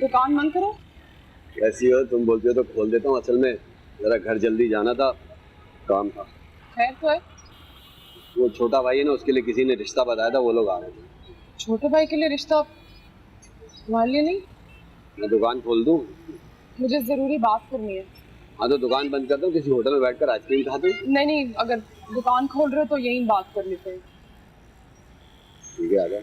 दुकान बंद करो। कैसी हो तुम? बोलती हो तो खोल देता हूँ। असल में जरा घर जल्दी जाना था, काम था। खैर तो है। वो छोटा भाई है ना, उसके लिए किसी ने रिश्ता बताया था, वो लोग आ रहे थे। छोटे भाई के लिए रिश्ता? तुम्हारे लिए नहीं? मैं दुकान खोल दूँ? मुझे जरूरी बात करनी है। हाँ तो दुकान बंद करता हूँ, किसी होटल में बैठकर आइसक्रीम खाते हैं। नहीं नहीं, अगर दुकान खोल रहे हो तो यही बात कर लेते हैं। ठीक है, आ जाओ।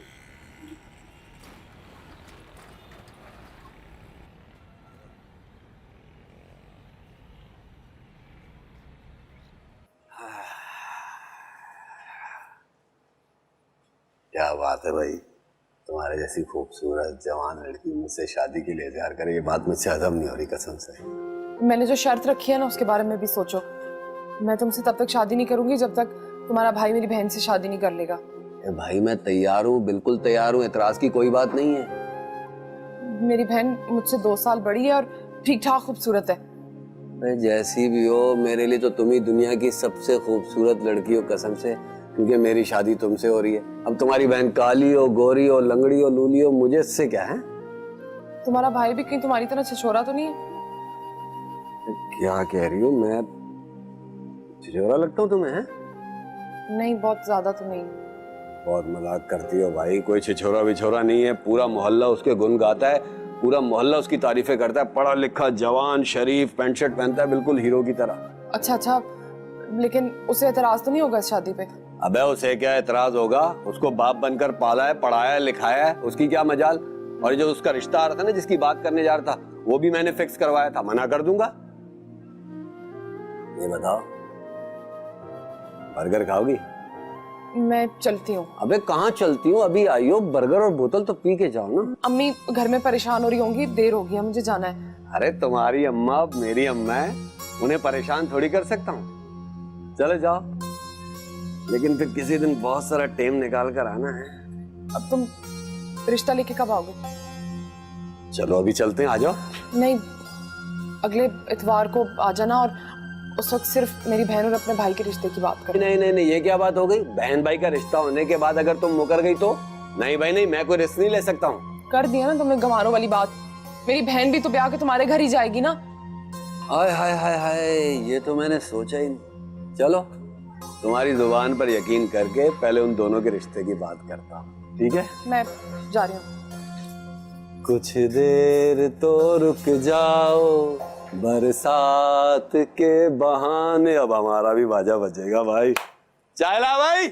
क्या बात है भाई, तुम्हारे जैसी खूबसूरत जवान लड़की मुझसे शादी के लिए इज़हार करे, ये बात मुझसे हजम नहीं हो रही कसम से। मैंने जो शर्त रखी है ना उसके बारे में भी सोचो। मैं तुमसे तब तक शादी नहीं करूंगी जब तक तुम्हारा भाई मेरी बहन से शादी नहीं कर लेगा। भाई मैं तैयार हूँ, बिल्कुल तैयार हूँ, एतराज की कोई बात नहीं है। मेरी बहन मुझसे 2 साल बड़ी है और ठीक ठाक खूबसूरत है। अरे जैसी भी हो, मेरे लिए तो तुम ही दुनिया की सबसे खूबसूरत लड़की हो कसम से, क्योंकि मेरी शादी तुमसे हो रही है। अब तुम्हारी बहन काली हो, गोरी हो, लंगड़ी हो, लूली हो, मुझे इससे क्या है? तुम्हारा भाई भी कहीं तुम्हारी तरह छिछोरा तो नहीं है? क्या कह रही हो? मैं छिछोरा लगता हूँ तुम्हें? है नहीं, बहुत ज्यादा तो नहीं। बहुत मजाक करती हो भाई, कोई छिछोरा विछोरा नहीं है। पूरा मोहल्ला उसके गुण गाता है, पूरा मोहल्ला उसकी तारीफें करता है। पढ़ा लिखा, जवान, शरीफ, पैंट शर्ट पहनता है, बिल्कुल हीरो की तरह। अच्छा अच्छा, लेकिन उसे एतराज तो नहीं होगा इस शादी पे? अबे उसे क्या एतराज होगा? उसको बाप बनकर पाला है, पढ़ाया है, लिखाया है, उसकी क्या मजाल। और जो उसका रिश्ता आ रहा था ना, जिसकी बात करने जा रहा था, वो भी मैंने फिक्स करवाया था। मना कर दूंगा? ये बताओ, बर्गर खाओगी? मैं चलती हूँ। अबे कहाँ चलती हूँ? अभी आई हो, बर्गर और बोतल तो पी के जाओ ना। अम्मी घर में परेशान हो रही होंगी, देर हो गई है, मुझे जाना है। अरे तुम्हारी अम्मा मेरी अम्मा है, उन्हें परेशान थोड़ी कर सकता हूँ। चले जाओ, लेकिन फिर किसी दिन बहुत सारा टाइम निकाल कर आना है। अब तुम रिश्ता लेके कब आओगे? चलो अभी चलते हैं, आ जाओ। नहीं, अगले इतवार को आ जाना और उस वक्त सिर्फ मेरी बहन और अपने भाई के रिश्ते की बात करना। नहीं नहीं नहीं, ये क्या बात हो गई? बहन भाई का रिश्ता होने के बाद अगर तुम मुकर गई तो? नहीं भाई नहीं, मैं कोई रिस्क नहीं ले सकता हूँ। कर दिया ना तुमने गंवारों वाली बात। मेरी बहन भी तो ब्याह के तुम्हारे घर ही जाएगी ना। हाय हाय हाय हाय, ये तो मैंने सोचा ही नहीं। चलो तुम्हारी जुबान पर यकीन करके पहले उन दोनों के रिश्ते की बात करता हूँ, ठीक है? मैं जा रही हूँ। कुछ देर तो रुक जाओ, बरसात के बहाने। अब हमारा भी बाजा बजेगा भाई। चाय ला भाई।